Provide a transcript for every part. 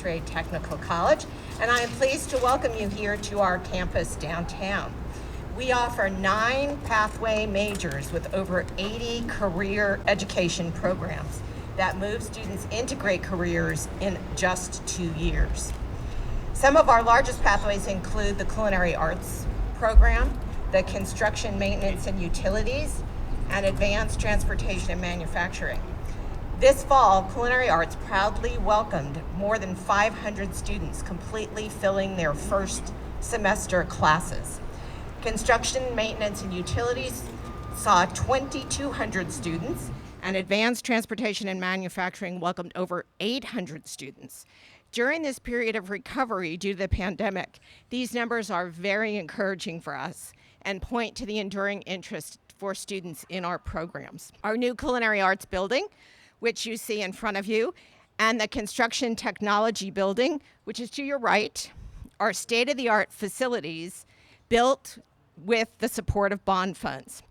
Trade Technical College, and I am pleased to welcome you here to our campus downtown. We offer 9 pathway majors with over 80 career education programs that move students into great careers in just 2 years. Some of our largest pathways include the Culinary Arts program, the Construction, Maintenance, and Utilities, and Advanced Transportation and Manufacturing. This fall, Culinary Arts proudly welcomed more than 500 students, completely filling their first semester classes. Construction, Maintenance, and Utilities saw 2,200 students, and Advanced Transportation and Manufacturing welcomed over 800 students. During this period of recovery due to the pandemic, these numbers are very encouraging for us and point to the enduring interest for students in our programs. Our new Culinary Arts building, which you see in front of you, and the Construction Technology building, which is to your right, are state-of-the-art facilities built with the support of bond funds.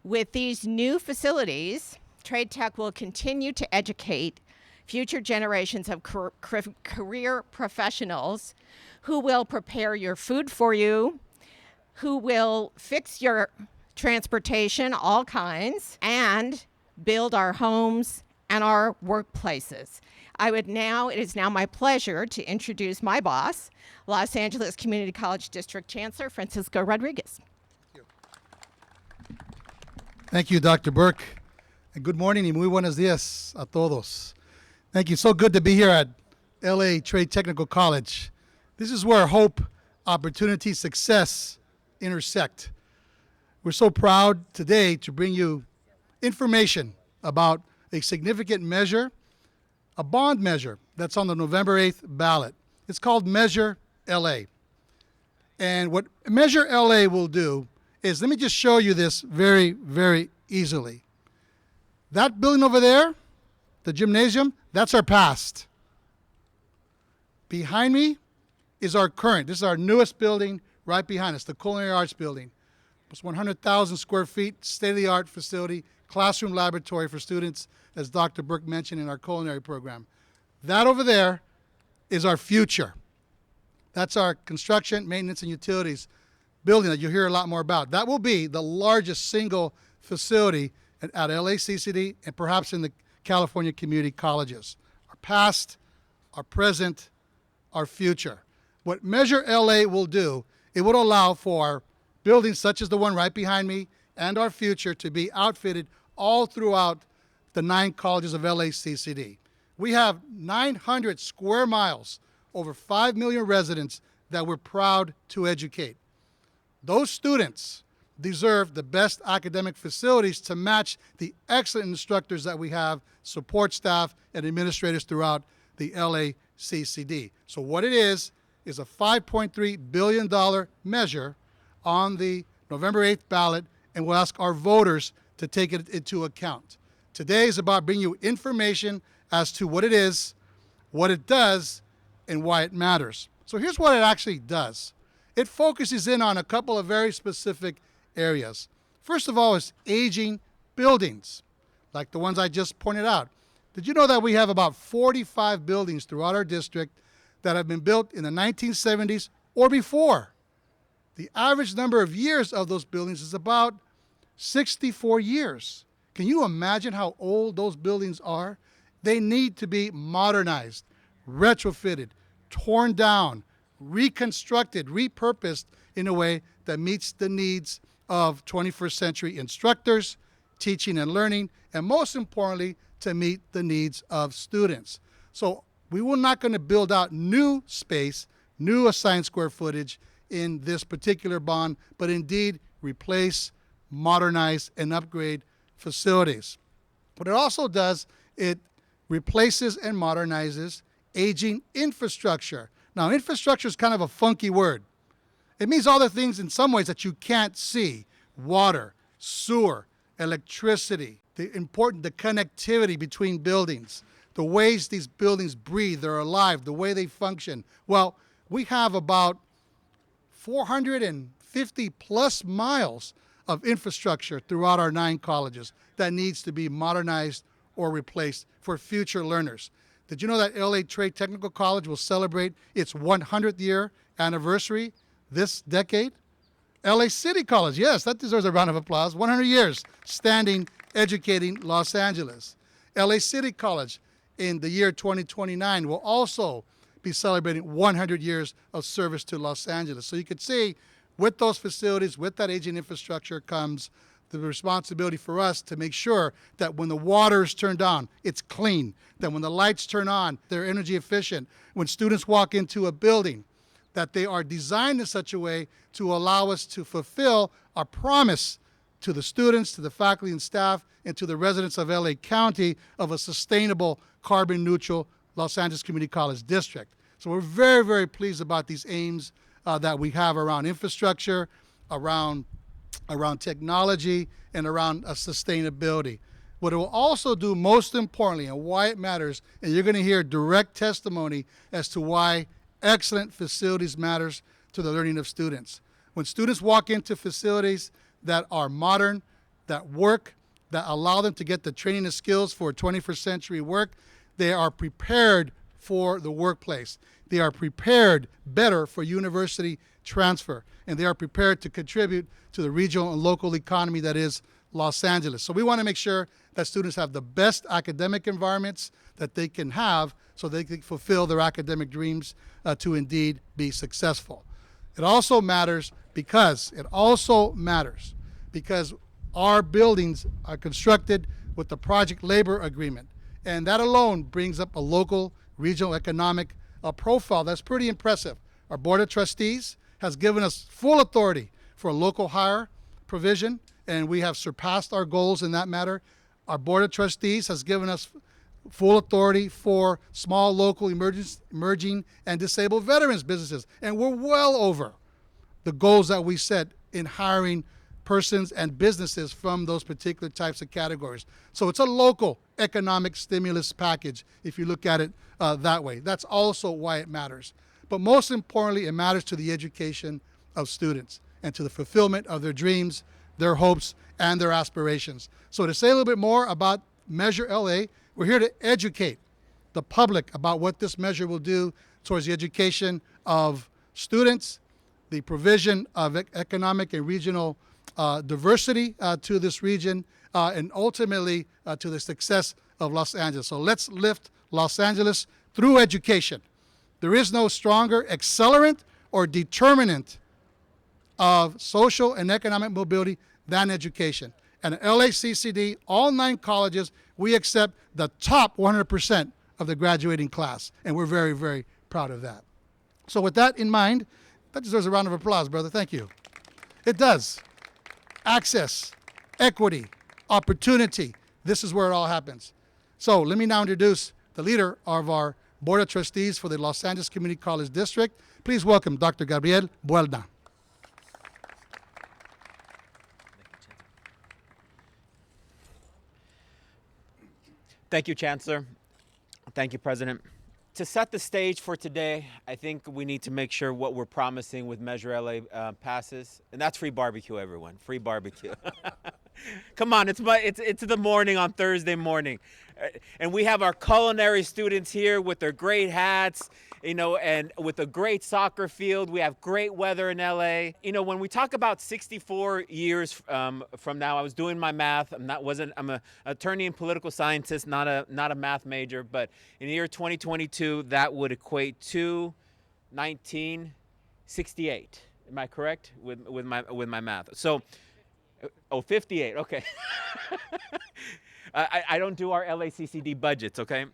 With these new facilities, Trade Tech will continue to educate future generations of career professionals who will prepare your food for you, who will fix your transportation, all kinds, and build our homes and our workplaces. It is now my pleasure to introduce my boss, Los Angeles Community College District Chancellor Francisco Rodriguez. Thank you, Dr. Burke. And good morning y muy buenos días a todos. Thank you. So good to be here at LA Trade Technical College. This is where hope, opportunity, success intersect. We're so proud today to bring you information about a significant measure, a bond measure that's on the November 8th ballot. It's called Measure LA. And what Measure LA will do is, let me just show you this very, very easily. That building over there, the gymnasium, that's our past. Behind me is our current. This is our newest building right behind us, the Culinary Arts building. It's 100,000 square feet, state-of-the-art facility, classroom laboratory for students, as Dr. Burke mentioned in our culinary program. That over there is our future. That's our construction, maintenance, and utilities building that you'll hear a lot more about. That will be the largest single facility at LACCD and perhaps in the California community colleges. Our past, our present, our future. What Measure LA will do, it would allow for buildings such as the one right behind me and our future to be outfitted all throughout the 9 colleges of LACCD. We have 900 square miles, over 5 million residents that we're proud to educate. Those students deserve the best academic facilities to match the excellent instructors that we have, support staff, and administrators throughout the LACCD. So what it is a $5.3 billion measure on the November 8th ballot, and we'll ask our voters to take it into account. Today is about bringing you information as to what it is, what it does, and why it matters. So here's what it actually does. It focuses in on a couple of very specific areas. First of all is aging buildings, like the ones I just pointed out. Did you know that we have about 45 buildings throughout our district that have been built in the 1970s or before? The average number of years of those buildings is about 64 years. Can you imagine how old those buildings are? They need to be modernized, retrofitted, torn down, reconstructed, repurposed in a way that meets the needs of 21st century instructors, teaching and learning, and most importantly, to meet the needs of students. So we were not going to build out new space, new assigned square footage in this particular bond, but indeed replace, modernize, and upgrade facilities. What it also does, it replaces and modernizes aging infrastructure. Now, infrastructure is kind of a funky word. It means all the things in some ways that you can't see: water, sewer, electricity, the connectivity between buildings, the ways these buildings breathe, they're alive, the way they function. Well, we have about 450 plus miles of infrastructure throughout our 9 colleges that needs to be modernized or replaced for future learners. Did you know that LA Trade Technical College will celebrate its 100th year anniversary this decade? LA City College, yes, that deserves a round of applause. 100 years standing, educating Los Angeles. LA City College in the year 2029 will also be celebrating 100 years of service to Los Angeles. So you could see with those facilities, with that aging infrastructure comes the responsibility for us to make sure that when the water is turned on, it's clean, that when the lights turn on, they're energy efficient. When students walk into a building, that they are designed in such a way to allow us to fulfill our promise to the students, to the faculty and staff, and to the residents of LA County of a sustainable, carbon neutral Los Angeles Community College District. So we're very, very pleased about these aims that we have around infrastructure, around technology, and around sustainability. What it will also do, most importantly, and why it matters, and you're going to hear direct testimony as to why excellent facilities matters to the learning of students. When students walk into facilities that are modern, that work, that allow them to get the training and skills for 21st century work, they are prepared for the workplace. They are prepared better for university transfer, and they are prepared to contribute to the regional and local economy that is Los Angeles. So we want to make sure that students have the best academic environments that they can have so they can fulfill their academic dreams to indeed be successful. It also matters because our buildings are constructed with the project labor agreement, and that alone brings up a local regional economic profile that's pretty impressive. Our Board of Trustees has given us full authority for a local hire provision, and we have surpassed our goals in that matter. Our Board of Trustees has given us full authority for small, local, emerging, and disabled veterans businesses, and we're well over the goals that we set in hiring persons and businesses from those particular types of categories. So it's a local economic stimulus package if you look at it that way. That's also why it matters. But most importantly, it matters to the education of students and to the fulfillment of their dreams, their hopes, and their aspirations. So to say a little bit more about Measure LA, we're here to educate the public about what this measure will do towards the education of students, the provision of economic and regional diversity to this region, and ultimately to the success of Los Angeles. So let's lift Los Angeles through education. There is no stronger accelerant or determinant of social and economic mobility than education. And at LACCD, all 9 colleges, we accept the top 100% of the graduating class. And we're very, very proud of that. So with that in mind, that deserves a round of applause, brother. Thank you. It does. Access, equity, opportunity. This is where it all happens. So let me now introduce the leader of our Board of Trustees for the Los Angeles Community College District. Please welcome Dr. Gabriel Buell. Thank you, Chancellor. Thank you, President. To set the stage for today, I think we need to make sure what we're promising with Measure LA passes, and that's free barbecue, everyone. Free barbecue. Come on, it's the morning on Thursday morning, and we have our culinary students here with their great hats, and with a great soccer field. We have great weather in LA. When we talk about 64 years from now, I was doing my math. I'm an attorney and political scientist, not a math major, but in the year 2022, that would equate to 1968. Am I correct with my math? So, 58. Okay. I don't do our LACCD budgets, okay?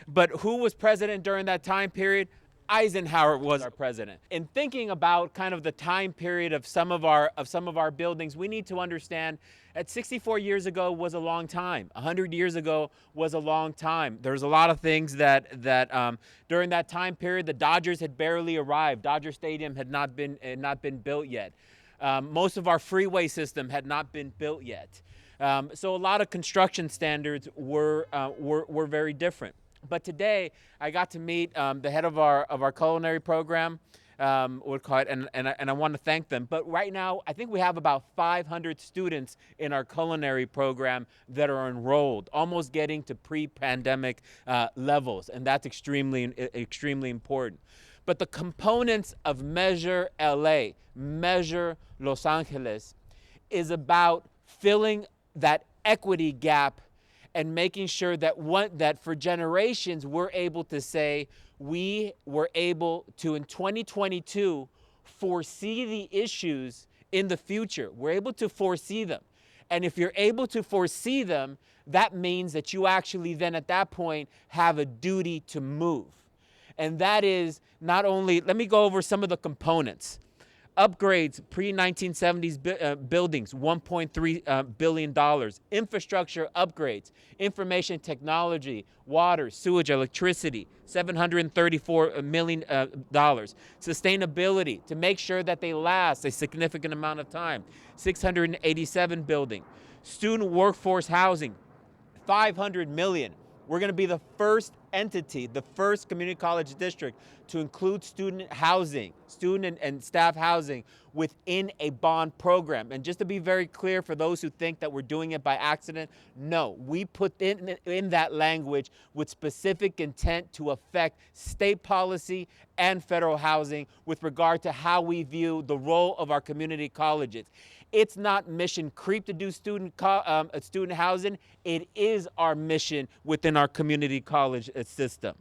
But who was president during that time period? Eisenhower was our president. In thinking about kind of the time period of some of our buildings, we need to understand that 64 years ago was a long time. 100 years ago was a long time. There's a lot of things that during that time period, the Dodgers had barely arrived. Dodger Stadium had not been built yet. Most of our freeway system had not been built yet. So a lot of construction standards were very different. But today, I got to meet the head of our culinary program, would call it, and I want to thank them. But right now, I think we have about 500 students in our culinary program that are enrolled, almost getting to pre-pandemic levels, and that's extremely important. But the components of Measure LA, Measure Los Angeles, is about filling that equity gap and making sure that for generations we're able to say we were able to, in 2022, foresee the issues in the future. We're able to foresee them. And if you're able to foresee them, that means that you actually then at that point have a duty to move. And that is not only, let me go over some of the components. Upgrades, pre-1970s buildings, $1.3 billion. Infrastructure upgrades, information technology, water, sewage, electricity, $734 million. Sustainability, to make sure that they last a significant amount of time, 687 building. Student workforce housing, $500 million. We're going to be the first entity, the first community college district to include student housing, student and staff housing within a bond program. And just to be very clear for those who think that we're doing it by accident, no, we put in that language with specific intent to affect state policy and federal housing with regard to how we view the role of our community colleges. It's not mission creep to do student housing. It is our mission within our community college system.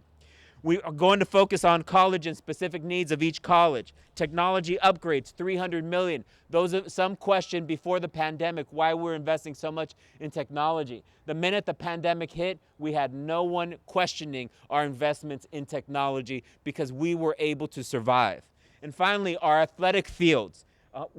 We are going to focus on college and specific needs of each college. Technology upgrades, $300 million. Those are some question before the pandemic why we're investing so much in technology. The minute the pandemic hit, we had no one questioning our investments in technology because we were able to survive. And finally, our athletic fields.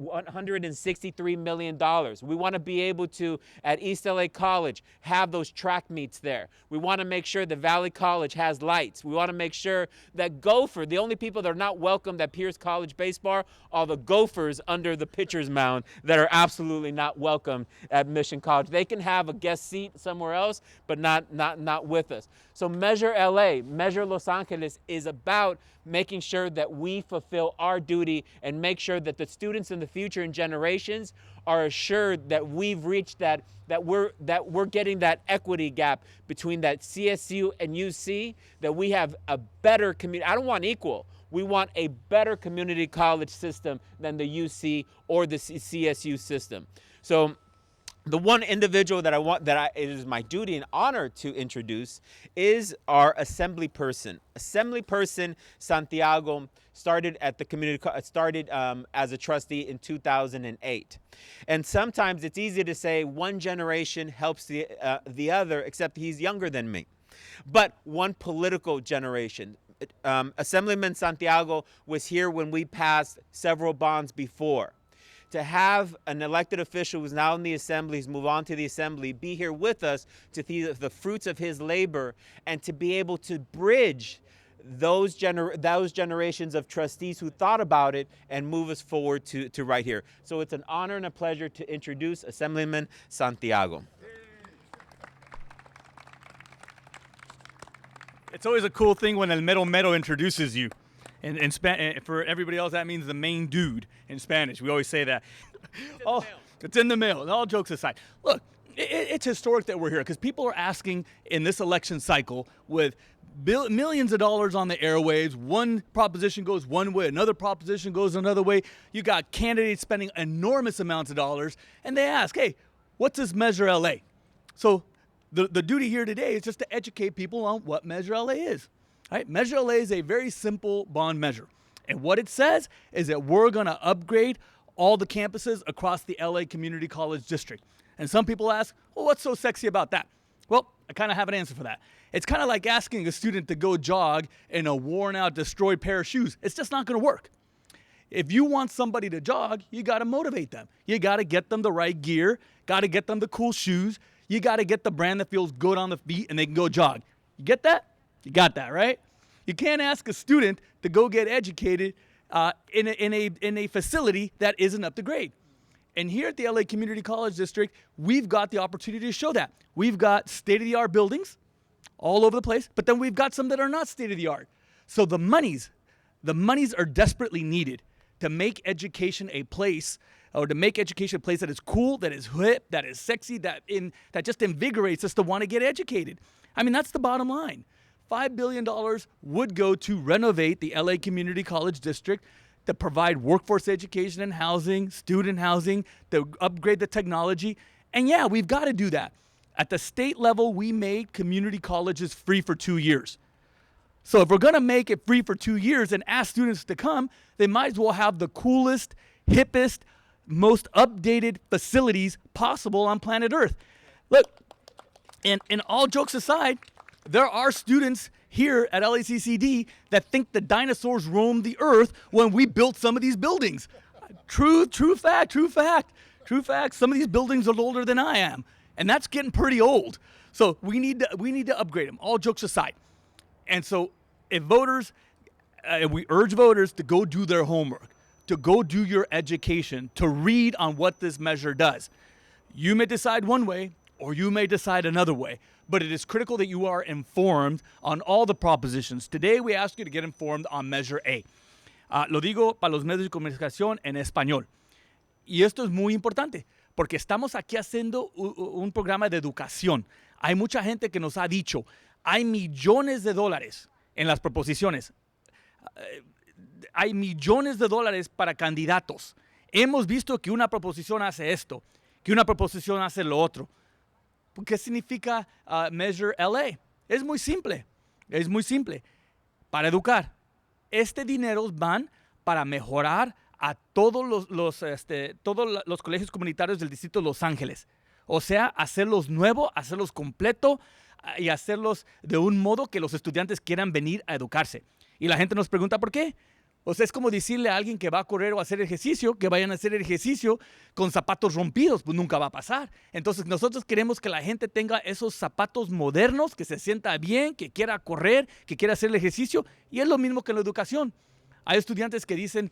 $163 million. We want to be able to, at East LA College, have those track meets there. We want to make sure that Valley College has lights. We want to make sure that Gopher, the only people that are not welcomed at Pierce College baseball are the Gophers under the pitcher's mound that are absolutely not welcome at Mission College. They can have a guest seat somewhere else, but not with us. So Measure LA, Measure Los Angeles is about making sure that we fulfill our duty and make sure that the students in the future and generations are assured that we've reached that we're getting that equity gap between that CSU and UC, that we have a better community. I don't want equal. We want a better community college system than the UC or the CSU system. So the one individual that it is my duty and honor to introduce is our assembly person. Assembly person Santiago started at the community, as a trustee in 2008. And sometimes it's easy to say one generation helps the other, except he's younger than me. But one political generation. Assemblyman Santiago was here when we passed several bonds before. To have an elected official who's now in the assembly, who's moved on to the assembly, be here with us to see the fruits of his labor and to be able to bridge those generations of trustees who thought about it and move us forward to right here. So it's an honor and a pleasure to introduce Assemblyman Santiago. It's always a cool thing when El Mero Mero introduces you. For everybody else, that means the main dude in Spanish. We always say that. It's in the mail. All jokes aside. Look, it's historic that we're here because people are asking in this election cycle with millions of dollars on the airwaves. One proposition goes one way, another proposition goes another way. You got candidates spending enormous amounts of dollars, and they ask, hey, what's this Measure LA? So the duty here today is just to educate people on what Measure LA is. Right? Measure LA is a very simple bond measure. And what it says is that we're going to upgrade all the campuses across the LA Community College District. And some people ask, well, what's so sexy about that? Well, I kind of have an answer for that. It's kind of like asking a student to go jog in a worn out, destroyed pair of shoes. It's just not going to work. If you want somebody to jog, you got to motivate them. You got to get them the right gear, got to get them the cool shoes. You got to get the brand that feels good on the feet and they can go jog. You get that? You got that, right? You can't ask a student to go get educated in a facility that isn't up to grade. And here at the LA Community College District, we've got the opportunity to show that. We've got state-of-the-art buildings all over the place, but then we've got some that are not state-of-the-art. So the monies The monies are desperately needed to make education a place, or to make education a place that is cool, that is hip, that is sexy, that just invigorates us to want to get educated. I mean, that's the bottom line. $5 billion would go to renovate the LA Community College District, to provide workforce education and housing, student housing, to upgrade the technology. And yeah, we've got to do that. At the state level, we made community colleges free for 2 years. So if we're going to make it free for 2 years and ask students to come, they might as well have the coolest, hippest, most updated facilities possible on planet Earth. Look, and all jokes aside, there are students here at LACCD that think the dinosaurs roamed the earth when we built some of these buildings. True fact. Some of these buildings are older than I am, and that's getting pretty old. So we need to upgrade them, all jokes aside. And so if voters, we urge voters to go do their homework, to go do your education, to read on what this measure does. You may decide one way, or you may decide another way, but it is critical that you are informed on all the propositions. Today, we ask you to get informed on Measure A. Lo digo para los medios de comunicación en español. Y esto es muy importante, porque estamos aquí haciendo un programa de educación. Hay mucha gente que nos ha dicho, hay millones de dólares en las proposiciones. Hay millones de dólares para candidatos. Hemos visto que una proposición hace esto, que una proposición hace lo otro. ¿Qué significa Measure LA? Es muy simple. Para educar. Este dinero van para mejorar a todos los colegios comunitarios del Distrito de Los Ángeles. O sea, hacerlos nuevos, hacerlos completos y hacerlos de un modo que los estudiantes quieran venir a educarse. Y la gente nos pregunta ¿por qué? O sea, es como decirle a alguien que va a correr o a hacer ejercicio, que vayan a hacer ejercicio con zapatos rompidos, pues nunca va a pasar. Entonces nosotros queremos que la gente tenga esos zapatos modernos, que se sienta bien, que quiera correr, que quiera hacer el ejercicio, y es lo mismo que en la educación. Hay estudiantes que dicen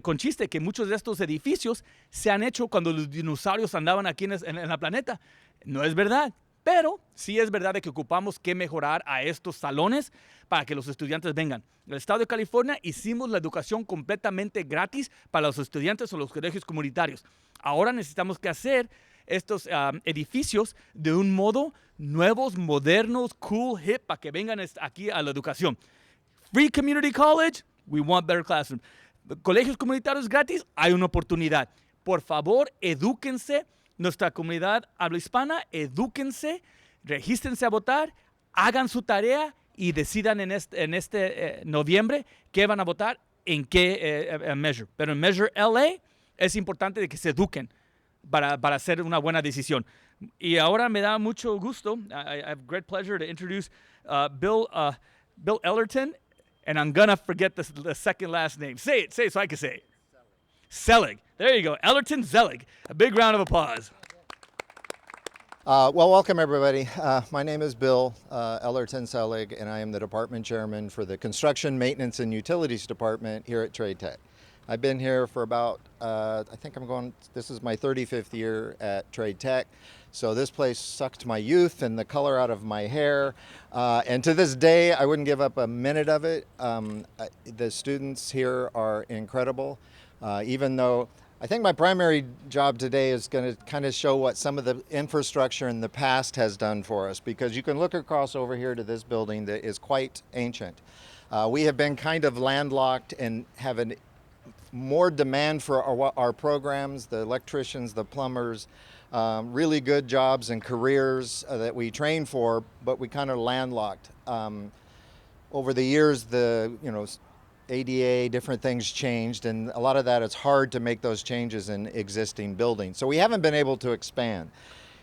con chiste que muchos de estos edificios se han hecho cuando los dinosaurios andaban aquí en la planeta. No es verdad. Pero sí es verdad de que ocupamos que mejorar a estos salones para que los estudiantes vengan. En el estado de California hicimos la educación completamente gratis para los estudiantes o los colegios comunitarios. Ahora necesitamos que hacer estos edificios de un modo nuevos, modernos, cool, hip, para que vengan aquí a la educación. Free Community College, we want better classroom. Colegios comunitarios gratis, hay una oportunidad. Por favor, edúquense. Nuestra comunidad habla hispana, edúquense, regístrense a votar, hagan su tarea y decidan en este noviembre qué van a votar, en qué measure. Pero en Measure LA es importante de que se eduquen para hacer una buena decisión. Y ahora me da mucho gusto, I have great pleasure to introduce Bill Ellerton, and I'm going to forget the second last name. Say it so I can say it. Selig. There you go. Ellerton Selig. A big round of applause. Well, welcome everybody. My name is Bill Ellerton Selig, and I am the department chairman for the Construction, Maintenance, and Utilities Department here at Trade Tech. I've been here for about, this is my 35th year at Trade Tech. So this place sucked my youth and the color out of my hair. And to this day, I wouldn't give up a minute of it. The students here are incredible. Even though I think my primary job today is going to kind of show what some of the infrastructure in the past has done for us, because you can look across over here to this building that is quite ancient. We have been kind of landlocked and have more demand for our programs, the electricians, the plumbers, really good jobs and careers that we train for, but we kind of landlocked. Over the years, ADA, different things changed, and a lot of that, it's hard to make those changes in existing buildings. So we haven't been able to expand.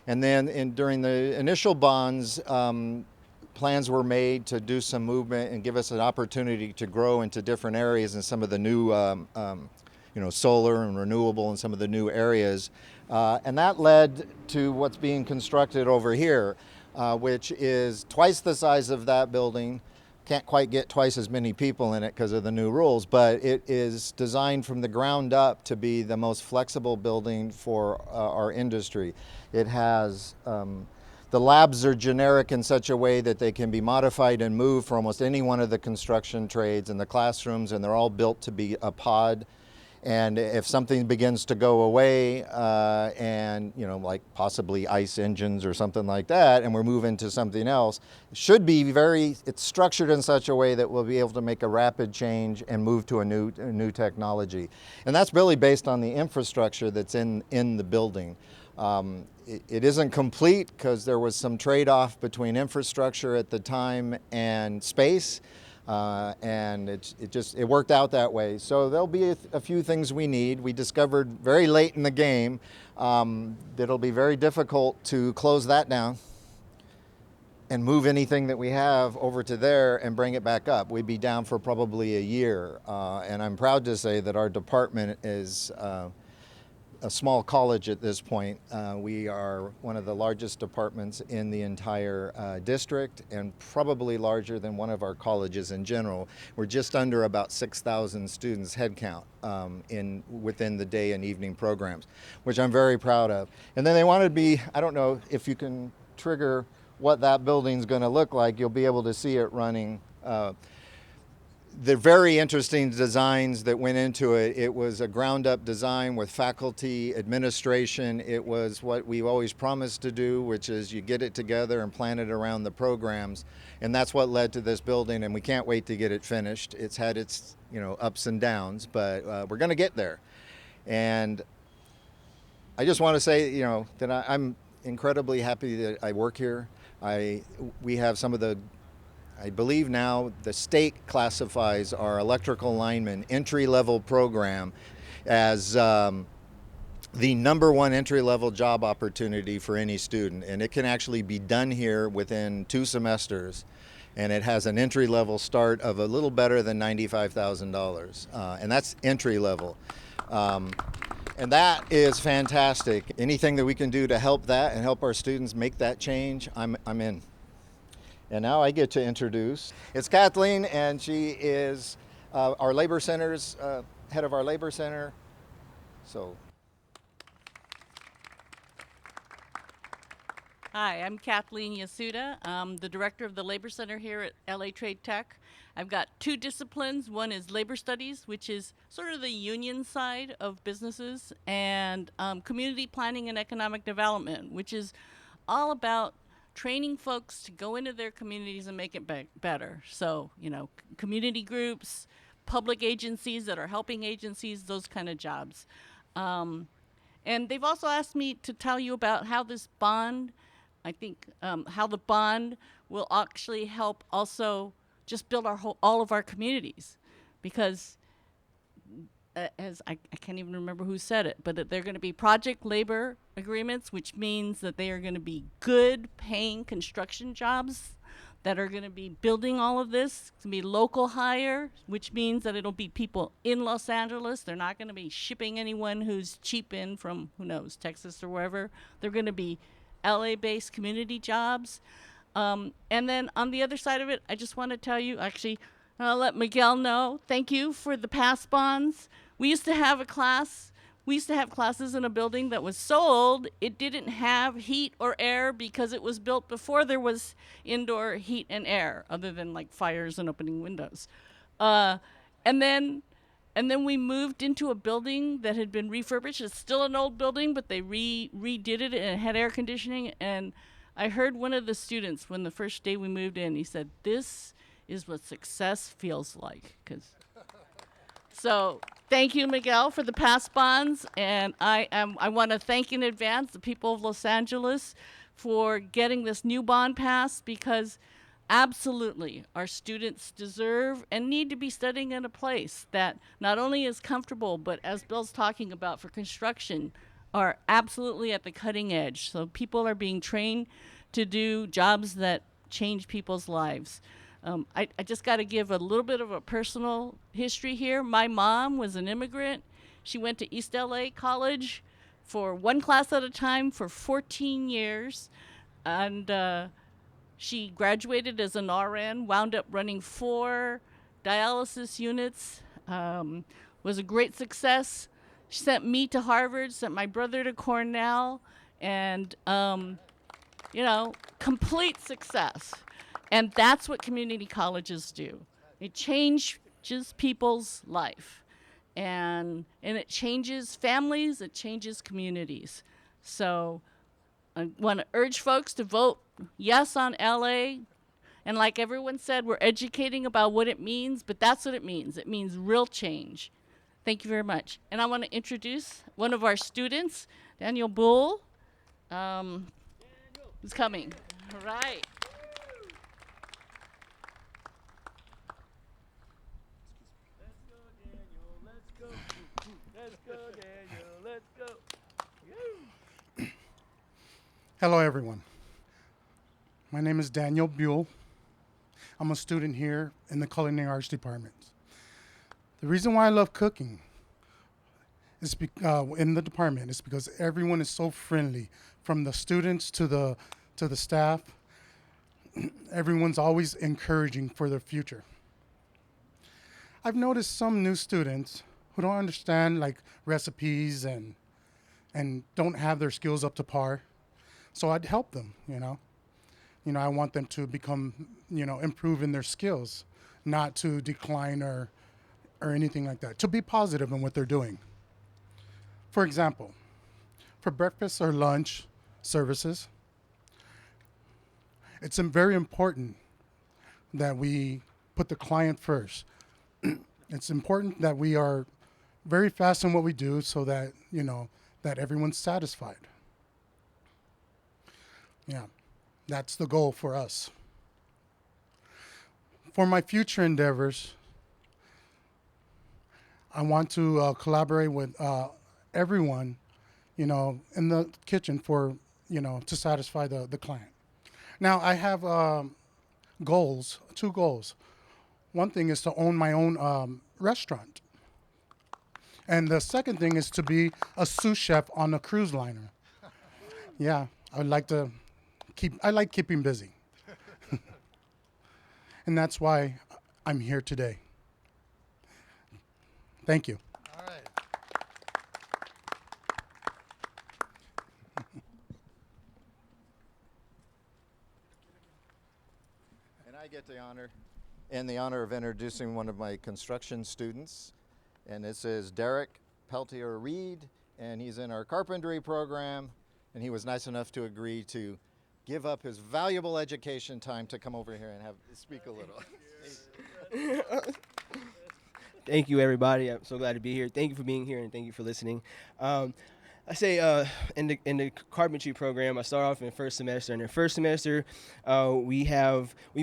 And then during the initial bonds, plans were made to do some movement and give us an opportunity to grow into different areas in some of the new, solar and renewable in some of the new areas. And that led to what's being constructed over here, which is twice the size of that building. Can't quite get twice as many people in it because of the new rules, but it is designed from the ground up to be the most flexible building for our industry. It has The labs are generic in such a way that they can be modified and moved for almost any one of the construction trades, and the classrooms, and they're all built to be a pod. And if something begins to go away, and like possibly ICE engines or something like that, and we're moving to something else, it's structured in such a way that we'll be able to make a rapid change and move to a new technology. And that's really based on the infrastructure that's in the building. It isn't complete because there was some trade-off between infrastructure at the time and space. And it worked out that way. So there'll be a few things we need. We discovered very late in the game that it'll be very difficult to close that down and move anything that we have over to there and bring it back up. We'd be down for probably a year. And I'm proud to say that our department is a small college at this point. We are one of the largest departments in the entire district, and probably larger than one of our colleges in general. We're just under about 6,000 students head count within the day and evening programs, which I'm very proud of. And then they wanted me, I don't know if you can trigger what that building's going to look like. You'll be able to see it running. The very interesting designs that went into it. It was a ground-up design with faculty, administration. It was what we've always promised to do, which is you get it together and plan it around the programs. And that's what led to this building, and we can't wait to get it finished. It's had its ups and downs, but we're going to get there. And I just want to say that I'm incredibly happy that I work here. We have some of the I believe now the state classifies our electrical lineman entry-level program as the #1 entry-level job opportunity for any student. And it can actually be done here within 2 semesters. And it has an entry-level start of a little better than $95,000. And that's entry-level. And that is fantastic. Anything that we can do to help that and help our students make that change, I'm in. And now I get to introduce, it's Kathleen, and she is our Labor Center's, head of our Labor Center. So. Hi, I'm Kathleen Yasuda. I'm the director of the Labor Center here at LA Trade Tech. I've got 2 disciplines. One is labor studies, which is sort of the union side of businesses, and community planning and economic development, which is all about training folks to go into their communities and make it better. So, community groups, public agencies that are helping agencies, those kind of jobs. And they've also asked me to tell you about how this bond, how the bond will actually help also just build all of our communities. Because as I can't even remember who said it, but that they're going to be project labor agreements, which means that they are going to be good paying construction jobs that are going to be building all of this. It's going to be local hire, which means that it'll be people in Los Angeles. They're not going to be shipping anyone who's cheap in from, who knows, Texas or wherever. They're going to be LA-based community jobs. And then on the other side of it, I just want to tell you, actually, I'll let Miguel know. Thank you for the pass bonds. We used to have classes in a building that was so old, it didn't have heat or air because it was built before there was indoor heat and air, other than like fires and opening windows. And then we moved into a building that had been refurbished. It's still an old building, but they redid it and it had air conditioning. And I heard one of the students, when the first day we moved in, he said, "This is what success feels like." So thank you, Miguel, for the pass bonds, and I want to thank in advance the people of Los Angeles for getting this new bond passed, because absolutely our students deserve and need to be studying in a place that not only is comfortable, but as Bill's talking about for construction, are absolutely at the cutting edge. So people are being trained to do jobs that change people's lives. I just got to give a little bit of a personal history here. My mom was an immigrant. She went to East LA College for 1 class at a time for 14 years. And she graduated as an RN, wound up running 4 dialysis units, was a great success. She sent me to Harvard, sent my brother to Cornell, and complete success. And that's what community colleges do. It changes people's life. And it changes families, it changes communities. So I want to urge folks to vote yes on LA. And like everyone said, we're educating about what it means, but that's what it means. It means real change. Thank you very much. And I want to introduce one of our students, Daniel Buell, who's coming. All right. Hello, everyone. My name is Daniel Buell. I'm a student here in the Culinary Arts department. The reason why I love cooking is in the department is because everyone is so friendly, from the students to the staff. Everyone's always encouraging for their future. I've noticed some new students who don't understand like recipes and don't have their skills up to par. So I'd help them, I want them to become, improve in their skills, not to decline or anything like that, to be positive in what they're doing. For example, for breakfast or lunch services, it's very important that we put the client first. It's important that we are very fast in what we do so that, that everyone's satisfied. Yeah, that's the goal for us. For my future endeavors, I want to collaborate with everyone, in the kitchen for, to satisfy the client. Now, I have goals, 2 goals. One thing is to own my own restaurant. And the second thing is to be a sous chef on a cruise liner. Yeah, I like keeping busy. And that's why I'm here today. Thank you. All right. And I get the honor of introducing one of my construction students. And this is Derek Peltier Reed, and he's in our carpentry program. And he was nice enough to agree to give up his valuable education time to come over here and speak a little. Thank you, everybody. I'm so glad to be here. Thank you for being here, and thank you for listening. I say in the carpentry program, I start off in first semester. And in first semester, we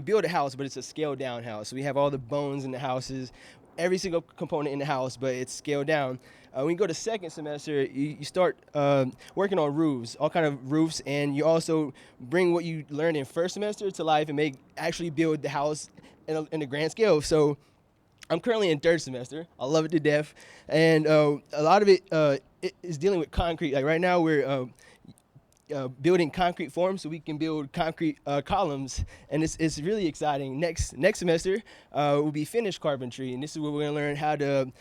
build a house, but it's a scaled down house. So we have all the bones in the houses, every single component in the house, but it's scaled down. When you go to second semester, you start working on roofs, all kind of roofs, and you also bring what you learned in first semester to life and actually build the house in a grand scale. So I'm currently in third semester. I love it to death, and a lot of it is dealing with concrete. Like right now, we're building concrete forms so we can build concrete columns, and it's really exciting. Next semester will be finished carpentry, and this is where we're gonna learn how to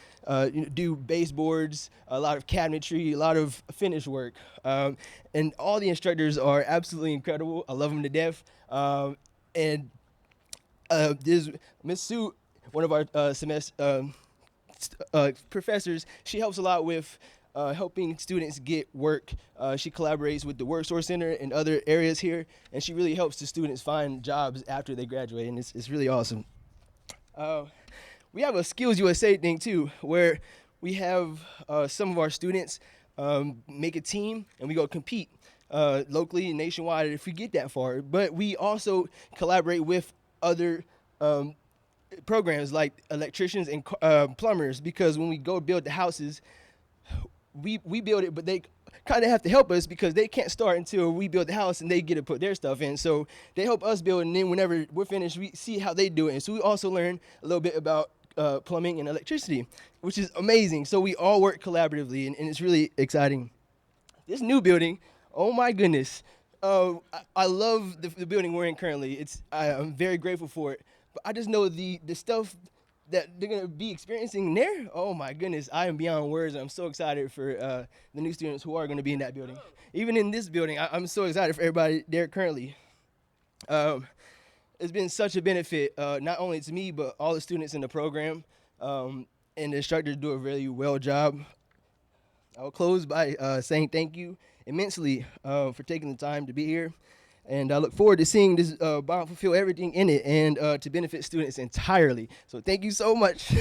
do baseboards, a lot of cabinetry, a lot of finish work, and all the instructors are absolutely incredible. I love them to death, and there's Miss Sue, one of our professors. She helps a lot with helping students get work. She collaborates with the Work Source Center and other areas here, and she really helps the students find jobs after they graduate, and it's really awesome. We have a Skills USA thing too, where we have some of our students make a team and we go compete locally and nationwide if we get that far. But we also collaborate with other programs like electricians and plumbers, because when we go build the houses, we build it, but they kind of have to help us because they can't start until we build the house and they get to put their stuff in. So they help us build, and then whenever we're finished, we see how they do it. And so we also learn a little bit about plumbing and electricity, which is amazing. So we all work collaboratively, and it's really exciting. This new building, oh my goodness. I love the building we're in currently. I'm very grateful for it. But I just know the stuff that they're going to be experiencing there. Oh my goodness, I am beyond words. I'm so excited for the new students who are going to be in that building. Even in this building, I'm so excited for everybody there currently. It's been such a benefit, not only to me, but all the students in the program. And the instructors do a really well job. I'll close by saying thank you immensely for taking the time to be here. And I look forward to seeing this bond fulfill everything in it and to benefit students entirely. So thank you so much.